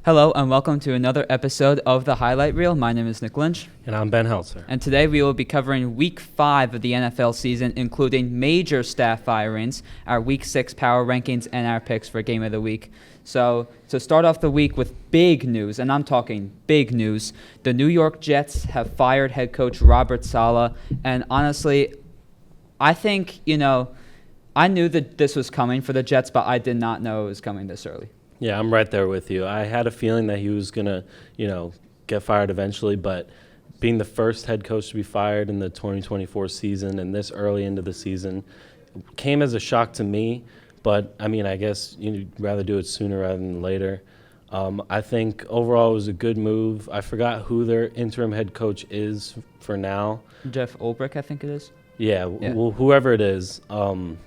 Hello and welcome to another episode of The Highlight Reel. My name is Nick Lynch. And I'm Ben Heltzer. And today we will be covering Week 5 of the NFL season, including major staff firings, our Week 6 power rankings, and our picks for Game of the Week. So to start off the week with big news, and I'm talking big news, the New York Jets have fired head coach Robert Saleh. And honestly, I think, I knew that this was coming for the Jets, but I did not know it was coming this early. Yeah, I'm right there with you. I had a feeling that he was going to, get fired eventually, but being the first head coach to be fired in the 2024 season and this early into the season came as a shock to me. But, I guess you'd rather do it sooner rather than later. I think overall it was a good move. I forgot who their interim head coach is for now. Jeff Ulbrich, I think it is. Yeah. Well, whoever it is, I'm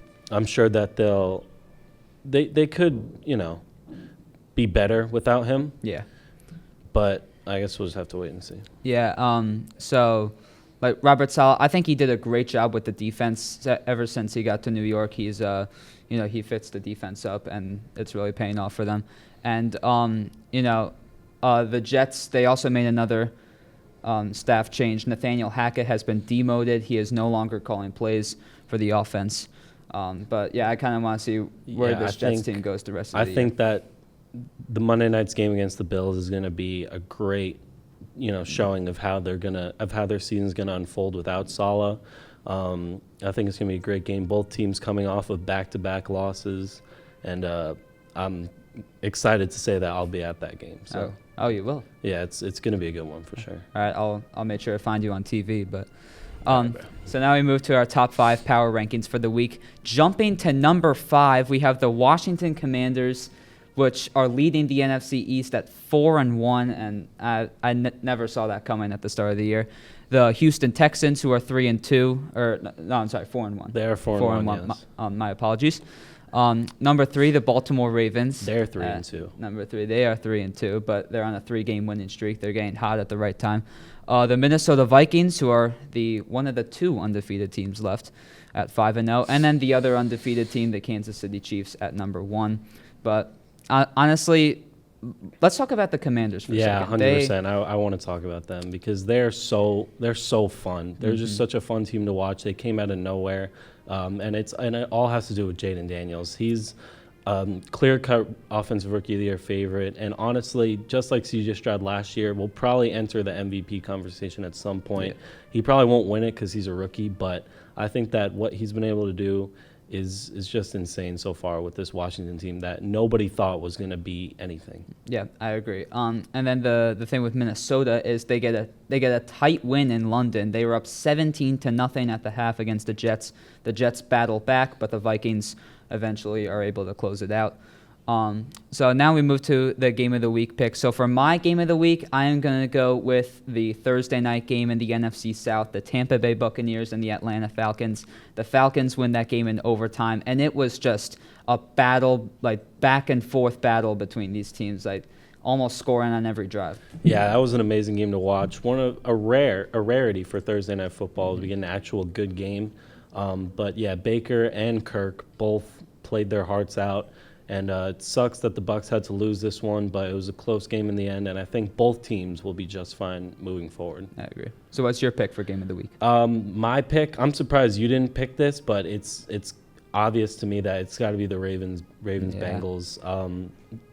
sure that they could, be better without him. Yeah. But I guess we'll just have to wait and see. Yeah. So, Robert Saleh, I think he did a great job with the defense ever since he got to New York. He's, he fits the defense up, and it's really paying off for them. And, the Jets, they also made another staff change. Nathaniel Hackett has been demoted. He is no longer calling plays for the offense. But, yeah, I kind of want to see where this Jets team goes the rest of the year. I think that the Monday night's game against the Bills is going to be a great, showing of how their season's going to unfold without Saleh. I think it's going to be a great game. Both teams coming off of back-to-back losses, and I'm excited to say that I'll be at that game. So, oh, you will? Yeah, it's going to be a good one for sure. All right, I'll make sure to find you on TV, but. So now we move to our top 5 power rankings for the week. Jumping to number 5, we have the Washington Commanders, which are leading the NFC East at 4-1, and I never saw that coming at the start of the year. The Houston Texans, who are 3-2, 4-1. They are 4-1. Yes. My apologies. Number 3, the Baltimore Ravens. They're 3-2. Number 3, they are 3-2, but they're on a 3-game winning streak. They're getting hot at the right time. The Minnesota Vikings, who are one of the 2 undefeated teams left, at 5-0, and then the other undefeated team, the Kansas City Chiefs, at number 1. But honestly, let's talk about the Commanders for a second. Yeah, 100%. I want to talk about them because they're so fun. They're just such a fun team to watch. They came out of nowhere, and it all has to do with Jaden Daniels. He's clear-cut Offensive Rookie of the Year favorite, and honestly, just like C.J. Stroud last year, will probably enter the MVP conversation at some point. Yeah. He probably won't win it because he's a rookie, but I think that what he's been able to do is just insane so far with this Washington team that nobody thought was going to be anything. Yeah, I agree. And then the thing with Minnesota is they get a tight win in London. They were up 17-0 at the half against the Jets. The Jets battle back, but the Vikings eventually are able to close it out. So now we move to the Game of the Week pick. So for my Game of the Week, I am going to go with the Thursday night game in the NFC South, the Tampa Bay Buccaneers and the Atlanta Falcons. The Falcons win that game in overtime, and it was just a battle, back-and-forth battle between these teams, almost scoring on every drive. Yeah, that was an amazing game to watch. A rarity for Thursday Night Football to get an actual good game. But, yeah, Baker and Kirk both played their hearts out. And it sucks that the Bucs had to lose this one, but it was a close game in the end, and I think both teams will be just fine moving forward. I agree. So what's your pick for Game of the Week? My pick, I'm surprised you didn't pick this, but it's obvious to me that it's got to be the Ravens Bengals.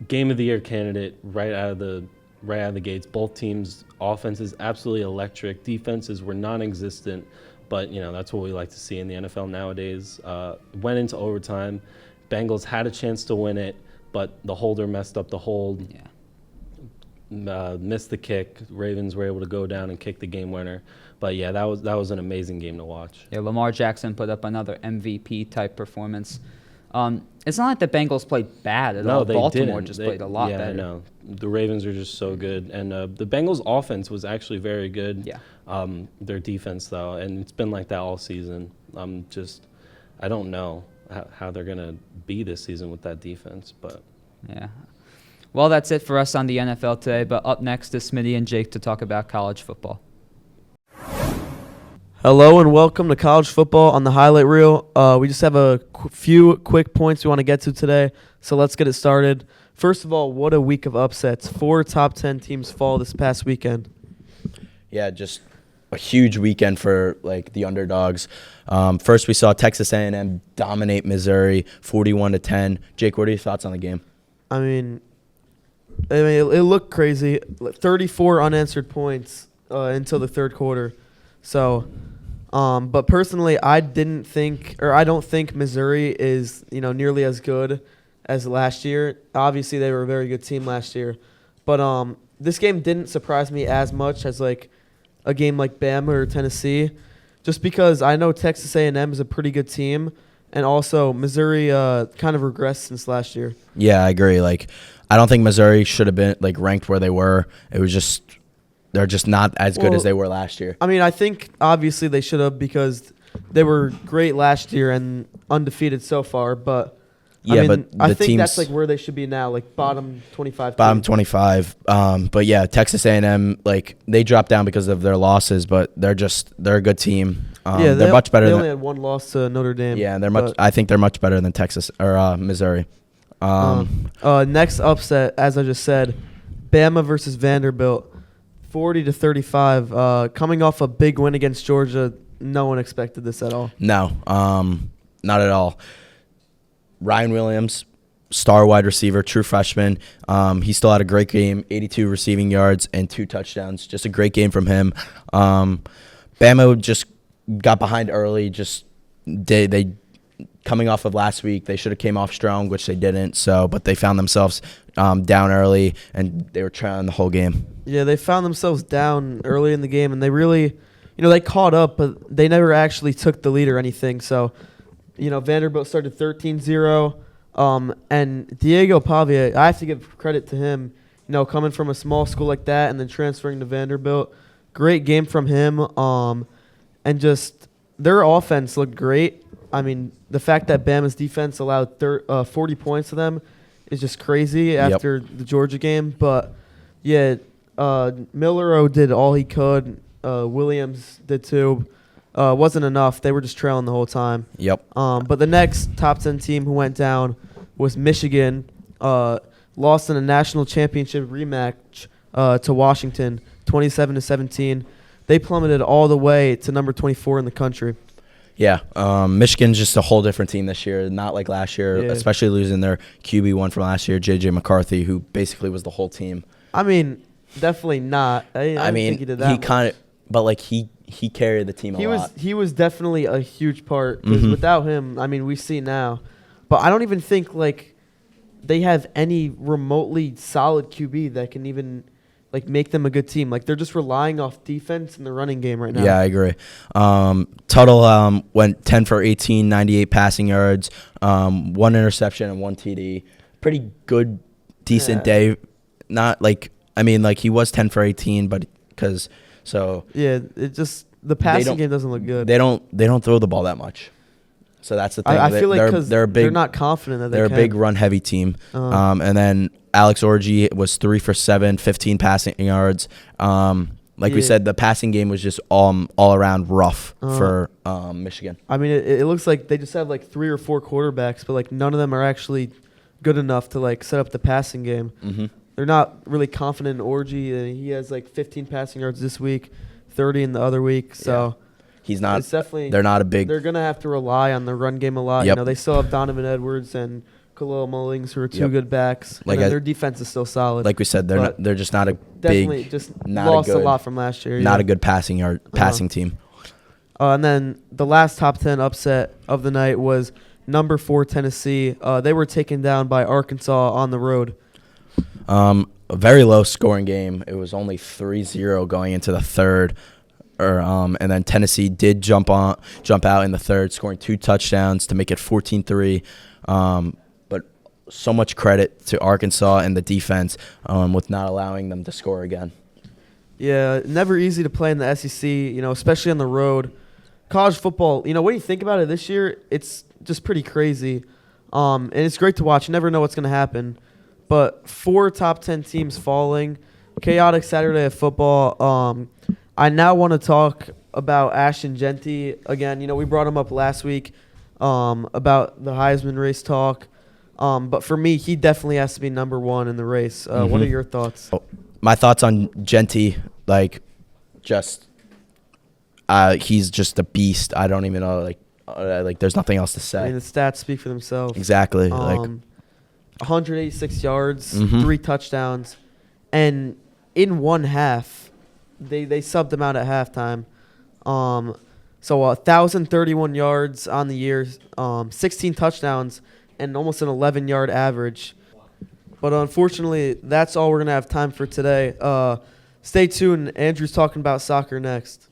Game of the Year candidate right out of the gates. Both teams' offenses absolutely electric. Defenses were non-existent, but that's what we like to see in the NFL nowadays. Went into overtime. Bengals had a chance to win it, but the holder messed up the hold. Yeah. Missed the kick. Ravens were able to go down and kick the game winner. But yeah, that was an amazing game to watch. Yeah, Lamar Jackson put up another MVP type performance. It's not like the Bengals played bad at all. Baltimore just played a lot better. Yeah, I know. The Ravens are just so good, and the Bengals' offense was actually very good. Yeah. Their defense though, and it's been like that all season. I don't know how they're going to be this season with that defense. But yeah. Well, that's it for us on the NFL today, but up next is Smitty and Jake to talk about college football. Hello and welcome to college football on the highlight reel. We just have a few quick points we want to get to today, so let's get it started. First of all, what a week of upsets. 4 top 10 teams fall this past weekend. Yeah, just a huge weekend for like the underdogs. First, we saw Texas A&M dominate Missouri, 41-10. Jake, what are your thoughts on the game? I mean, it looked crazy. 34 unanswered points until the third quarter. So, but personally, I don't think Missouri is nearly as good as last year. Obviously, they were a very good team last year, but this game didn't surprise me as much as like a game like Bama or Tennessee, just because I know Texas A&M is a pretty good team, and also Missouri kind of regressed since last year. Yeah, I agree. Like, I don't think Missouri should have been like ranked where they were. It was just they're just not as good as they were last year. I mean, I think obviously they should have because they were great last year and undefeated so far, but. Yeah, I mean, but I the think teams, that's like where they should be now, like bottom 25. Bottom team. 25. But yeah, Texas A&M, like they dropped down because of their losses, but they're a good team. They're much better. They than only had one loss to Notre Dame. Yeah, I think they're much better than Texas or Missouri. Next upset, as I just said, Bama versus Vanderbilt, 40-35. Coming off a big win against Georgia, no one expected this at all. No, not at all. Ryan Williams, star wide receiver, true freshman. He still had a great game, 82 receiving yards and 2 touchdowns. Just a great game from him. Bama just got behind early. Just they coming off of last week, they should have came off strong, which they didn't. So, but they found themselves down early, and they were trailing the whole game. Yeah, they found themselves down early in the game, and they really, they caught up, but they never actually took the lead or anything. So. Vanderbilt started 13-0, and Diego Pavia, I have to give credit to him, coming from a small school like that and then transferring to Vanderbilt. Great game from him, and just their offense looked great. I mean, the fact that Bama's defense allowed 40 points to them is just crazy after the Georgia game. But, yeah, Millero did all he could. Williams did too. Wasn't enough. They were just trailing the whole time. Yep. But the next top 10 team who went down was Michigan. Lost in a national championship rematch to Washington, 27-17. They plummeted all the way to number 24 in the country. Yeah. Michigan's just a whole different team this year. Not like last year, especially losing their QB1 from last year, J.J. McCarthy, who basically was the whole team. I mean, definitely not. I mean, think he did that. He kind of, but like he carried the team a lot. He was definitely a huge part because without him, I mean, we see now. But I don't even think like they have any remotely solid QB that can even like make them a good team. Like they're just relying off defense and the running game right now. Yeah, I agree. Tuttle went 10 for 18, 98 passing yards, 1 interception and 1 TD. Pretty good, decent day. Not like he was 10 for 18, but because. So yeah, it just the passing game doesn't look good. They don't throw the ball that much, so that's the thing. I feel like because they're not confident that they're a big run heavy team. And then Alex Orji was 3 for 7, 15 passing yards. We said, the passing game was just all around rough for Michigan. I mean, it looks like they just have like 3 or 4 quarterbacks, but like none of them are actually good enough to like set up the passing game. Mm-hmm. They're not really confident in Orji. He has like 15 passing yards this week, 30 in the other week. So he's not. It's definitely. They're not a big. They're gonna have to rely on the run game a lot. Yep. They still have Donovan Edwards and Khalil Mullings, who are 2 good backs. Like their defense is still solid. Like we said, they're just not a definitely big. Just not lost a, good, a lot from last year. Not a good passing team. And then the last top 10 upset of the night was number 4 Tennessee. They were taken down by Arkansas on the road. A very low scoring game. It was only 3-0 going into the third. And then Tennessee did jump out in the third, scoring 2 touchdowns to make it 14-3. But so much credit to Arkansas and the defense with not allowing them to score again. Yeah, never easy to play in the SEC, especially on the road. College football, when you think about it this year, it's just pretty crazy. And it's great to watch. You never know what's going to happen. But 4 top 10 teams falling, chaotic Saturday of football. I now want to talk about Ashton Genty again. We brought him up last week about the Heisman race talk. But for me, he definitely has to be number one in the race. What are your thoughts? My thoughts on Genty, like, just he's just a beast. I don't even know, like there's nothing else to say. I mean, the stats speak for themselves. Exactly. 186 yards, 3 touchdowns, and in one half, they subbed him out at halftime. So 1,031 yards on the year, 16 touchdowns, and almost an 11-yard average. But unfortunately, that's all we're going to have time for today. Stay tuned. Andrew's talking about soccer next.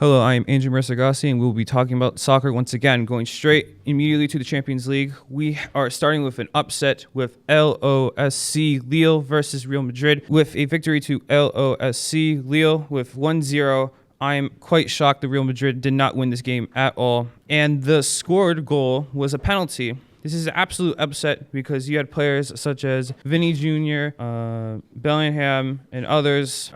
Hello, I am Andrew Mirzaaghasi, and we'll be talking about soccer once again, going straight immediately to the Champions League. We are starting with an upset with LOSC Lille versus Real Madrid, with a victory to LOSC Lille with 1-0. I'm quite shocked that Real Madrid did not win this game at all, and the scored goal was a penalty. This is an absolute upset because you had players such as Vinny Jr., Bellingham, and others.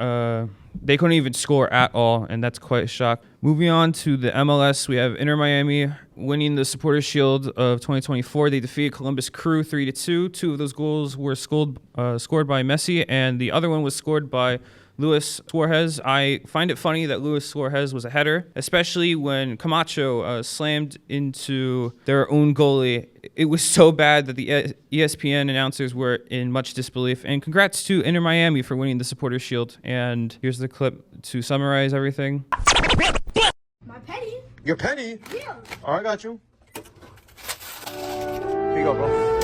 They couldn't even score at all, and that's quite a shock. Moving on to the MLS, we have Inter Miami winning the Supporters' Shield of 2024. They defeated Columbus Crew 3-2. 2 of those goals were scored by Messi, and the other one was scored by Luis Suarez. I find it funny that Luis Suarez was a header, especially when Camacho slammed into their own goalie. It was so bad that the ESPN announcers were in much disbelief. And congrats to Inter Miami for winning the Supporters' Shield. And here's the clip to summarize everything. My penny? Your penny? Yeah. All right, I got you. Here you go, bro.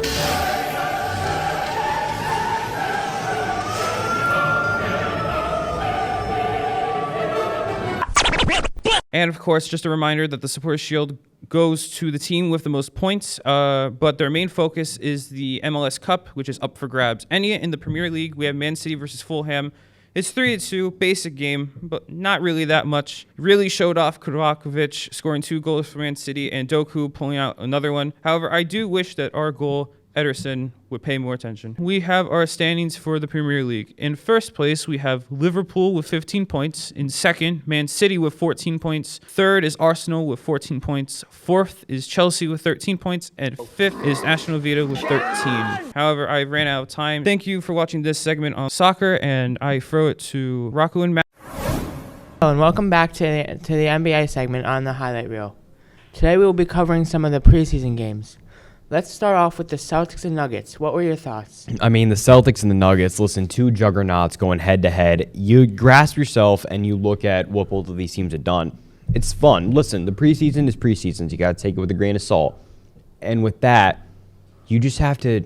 And of course, just a reminder that the Supporters' Shield goes to the team with the most points, but their main focus is the MLS Cup, which is up for grabs. And in the Premier League, we have Man City versus Fulham. It's 3-2, basic game, but not really that much. Really showed off Berkowitz scoring 2 goals for Man City and Doku pulling out another one. However, I do wish that our goal, Ederson, would pay more attention. We have our standings for the Premier League. In first place, we have Liverpool with 15 points. In second, Man City with 14 points. Third is Arsenal with 14 points. Fourth is Chelsea with 13 points. And fifth is Aston Villa with 13. However, I ran out of time. Thank you for watching this segment on soccer, and I throw it to Rocco and Matt. Hello, and welcome back to the NBA segment on the highlight reel. Today we will be covering some of the preseason games. Let's start off with the Celtics and Nuggets. What were your thoughts? I mean, the Celtics and the Nuggets, listen, 2 juggernauts going head-to-head. You grasp yourself and you look at what both of these teams have done. It's fun. Listen, the preseason is preseason. You got to take it with a grain of salt. And with that, you just have to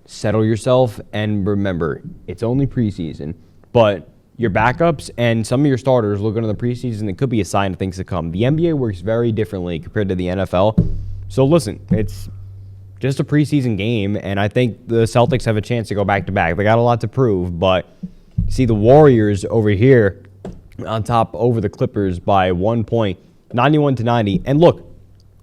settle yourself and remember, it's only preseason. But your backups and some of your starters looking at the preseason, it could be a sign of things to come. The NBA works very differently compared to the NFL. So listen, it's just a preseason game, and I think the Celtics have a chance to go back-to-back. They got a lot to prove, but see the Warriors over here on top over the Clippers by 1 point, 91-90. And look,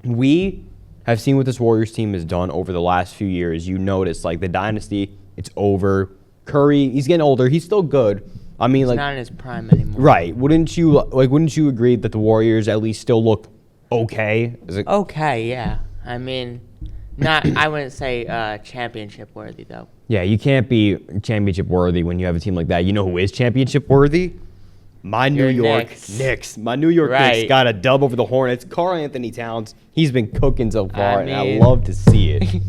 we have seen what this Warriors team has done over the last few years. You notice, like, the dynasty, it's over. Curry, he's getting older. He's still good. I mean, He's like, not in his prime anymore. right. Wouldn't you agree that the Warriors at least still look okay? Okay, yeah. I mean, I wouldn't say championship worthy, though. Yeah, you can't be championship worthy when you have a team like that. You know who is championship worthy? My New York Knicks. My New York Knicks got a dub over the Hornets. Karl Anthony Towns, he's been cooking so far, and I love to see it.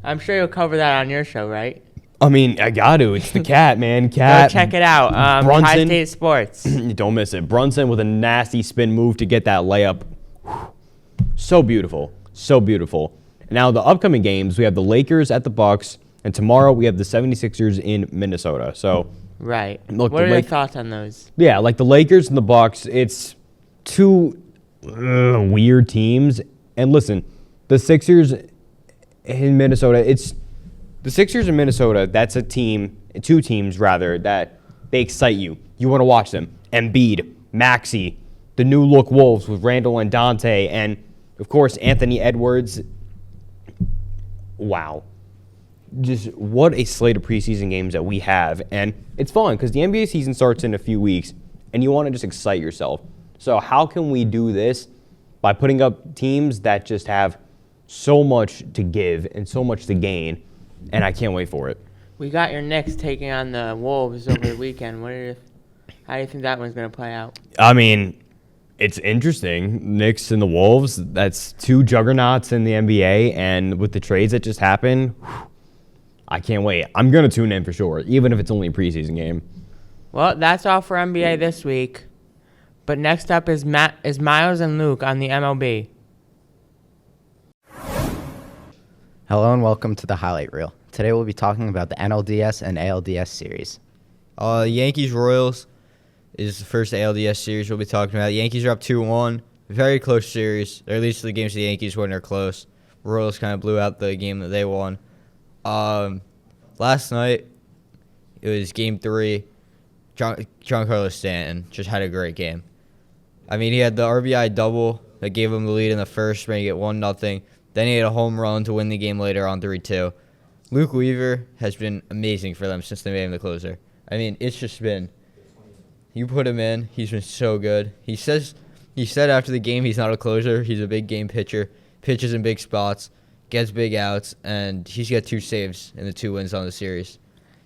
I'm sure you'll cover that on your show, right? I mean, I got to. It's the cat, man. Cat. Go check it out. Brunson. High State Sports. Don't miss it. Brunson with a nasty spin move to get that layup. So beautiful. So beautiful. Now, the upcoming games, we have the Lakers at the Bucks, and tomorrow we have the 76ers in Minnesota. So, right. Look, what are your thoughts on those? Yeah, like the Lakers and the Bucks, it's 2 weird teams. And listen, the Sixers in Minnesota, that's a team, 2 teams rather, that they excite you. You want to watch them. Embiid, Maxey, the new look Wolves with Randall and Dante, and of course, Anthony Edwards. Wow. Just what a slate of preseason games that we have. And it's fun because the NBA season starts in a few weeks and you want to just excite yourself. So how can we do this? By putting up teams that just have so much to give and so much to gain, and I can't wait for it. We got your Knicks taking on the Wolves over the weekend. How do you think that one's going to play out? I mean, it's interesting. Knicks and the Wolves, that's two juggernauts in the NBA, and with the trades that just happened, I can't wait. I'm going to tune in for sure, even if it's only a preseason game. Well, that's all for NBA this week. But next up is Myles and Luke on the MLB. Hello and welcome to the highlight reel. Today we'll be talking about the NLDS and ALDS series. Yankees Royals is the first ALDS series we'll be talking about. Yankees are up 2-1. Very close series, or at least the games the Yankees win are close. Royals kind of blew out the game that they won. Last night, it was Game 3. Giancarlo Stanton just had a great game. I mean, he had the RBI double that gave him the lead in the first, making it 1-0. Then he had a home run to win the game later on 3-2. Luke Weaver has been amazing for them since they made him the closer. I mean, it's just been, you put him in, he's been so good. He said after the game he's not a closer, he's a big game pitcher, pitches in big spots, gets big outs, and he's got 2 saves in the 2 wins on the series.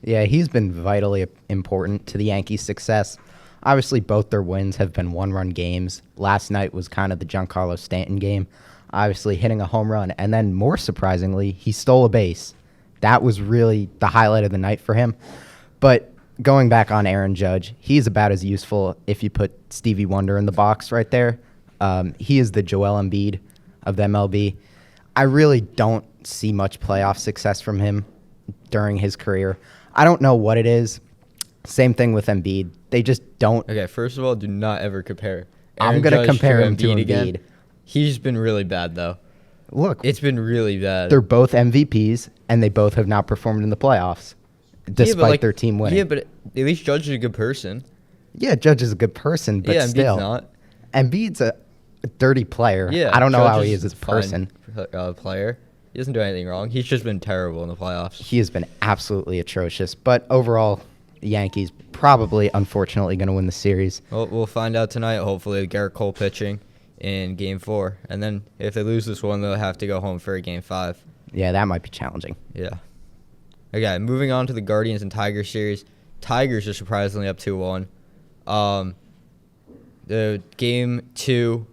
Yeah, he's been vitally important to the Yankees' success. Obviously, both their wins have been one-run games. Last night was kind of the Giancarlo Stanton game, obviously hitting a home run, and then more surprisingly, he stole a base. That was really the highlight of the night for him. But going back on Aaron Judge, he's about as useful if you put Stevie Wonder in the box right there. He is the Joel Embiid of the MLB. I really don't see much playoff success from him during his career. I don't know what it is. Same thing with Embiid. They just don't. Okay, first of all, do not ever compare I'm going to compare him to Embiid again. He's been really bad, though. Look, It's been really bad. they're both MVPs, and they both have not performed in the playoffs, despite their team winning. Yeah, but at least Judge is a good person. Yeah, Judge is a good person, but Yeah, still. Embiid's not. Embiid's a dirty player. Yeah, I don't know Judge how he is as a fine person. Player. He doesn't do anything wrong. He's just been terrible in the playoffs. He has been absolutely atrocious. But overall, the Yankees probably, unfortunately, going to win the series. Well, we'll find out tonight, hopefully, with Garrett Cole pitching in Game 4. And then if they lose this one, they'll have to go home for a Game 5. Yeah, that might be challenging. Yeah. Okay, moving on to the Guardians and Tigers series. Tigers are surprisingly up 2-1. The Game 2,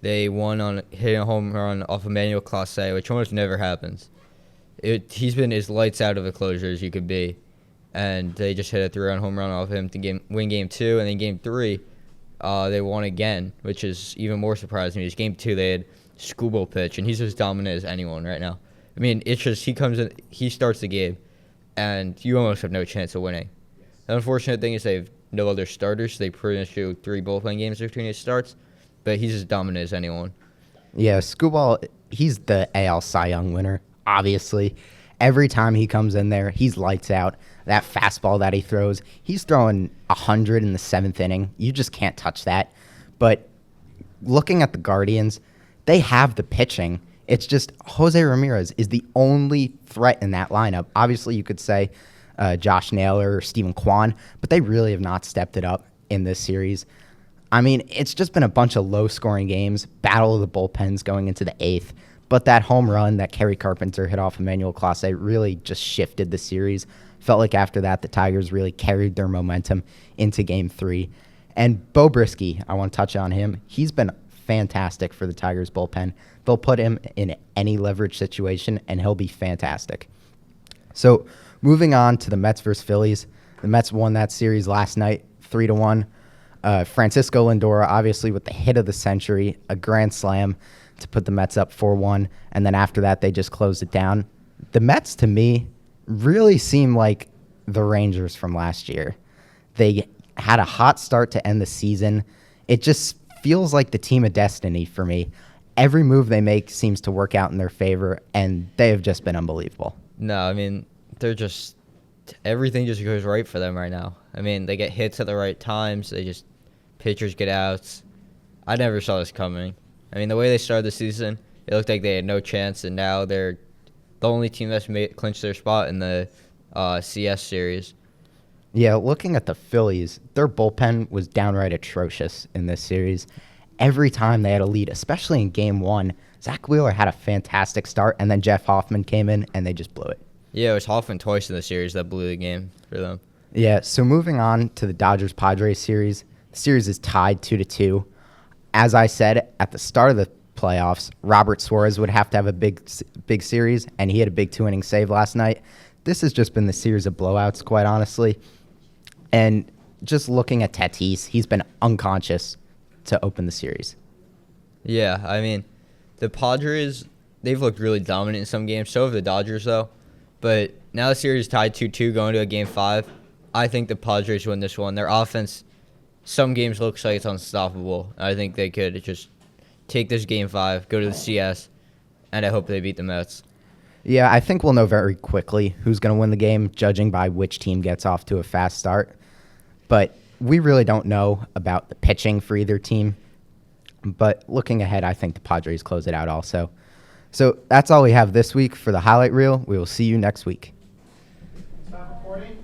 they won on hitting a home run off Emmanuel Clase, which almost never happens. He's been as lights out of a closer as you could be. And they just hit a 3-run home run off him to win Game 2. And then Game 3, they won again, which is even more surprising. Because Game 2, they had Skubal pitch, and he's as dominant as anyone right now. I mean, it's just he comes in, he starts the game, and you almost have no chance of winning. The unfortunate thing is they have no other starters. So they pretty much do 3 bullpen games between his starts, but he's as dominant as anyone. Yeah, Skubal, he's the AL Cy Young winner, obviously. Every time he comes in there, he's lights out. That fastball that he throws, he's throwing 100 in the 7th inning. You just can't touch that. But looking at the Guardians, they have the pitching. It's just Jose Ramirez is the only threat in that lineup. Obviously, you could say Josh Naylor or Steven Kwan, but they really have not stepped it up in this series. I mean, it's just been a bunch of low-scoring games, battle of the bullpens going into the 8th. But that home run that Kerry Carpenter hit off Emmanuel Clase really just shifted the series. Felt like after that, the Tigers really carried their momentum into Game 3. And Bo Brisky, I want to touch on him. He's been fantastic for the Tigers bullpen. They'll put him in any leverage situation, and he'll be fantastic. So moving on to the Mets versus Phillies. The Mets won that series last night, 3-1. Francisco Lindor, obviously, with the hit of the century, a grand slam to put the Mets up 4-1, and then after that, they just closed it down. The Mets, to me, really seem like the Rangers from last year. They had a hot start to end the season. It just feels like the team of destiny for me. Every move they make seems to work out in their favor, and they have just been unbelievable. No, I mean, everything just goes right for them right now. I mean, they get hits at the right times. Pitchers get outs. I never saw this coming. I mean, the way they started the season, it looked like they had no chance, and now they're the only team that's clinched their spot in the CS series. Yeah, looking at the Phillies, their bullpen was downright atrocious in this series. every time they had a lead, especially in game one, Zach Wheeler had a fantastic start, and then Jeff Hoffman came in, and they just blew it. Yeah, it was Hoffman twice in the series that blew the game for them. Yeah, so moving on to the Dodgers-Padres series, the series is tied 2-2. As I said at the start of the playoffs, Robert Suarez would have to have a big series, and he had a big 2-inning save last night. This has just been the series of blowouts, quite honestly. And just looking at Tatis, he's been unconscious to open the series. Yeah, I mean, the Padres, they've looked really dominant in some games. So have the Dodgers, though. But now the series is tied 2-2 going to a Game 5. I think the Padres win this one. Their offense, some games looks like it's unstoppable. I think they could just take this Game 5, go to the CS, and I hope they beat the Mets. Yeah, I think we'll know very quickly who's going to win the game, judging by which team gets off to a fast start. But we really don't know about the pitching for either team. But looking ahead, I think the Padres close it out also. So that's all we have this week for the highlight reel. We will see you next week.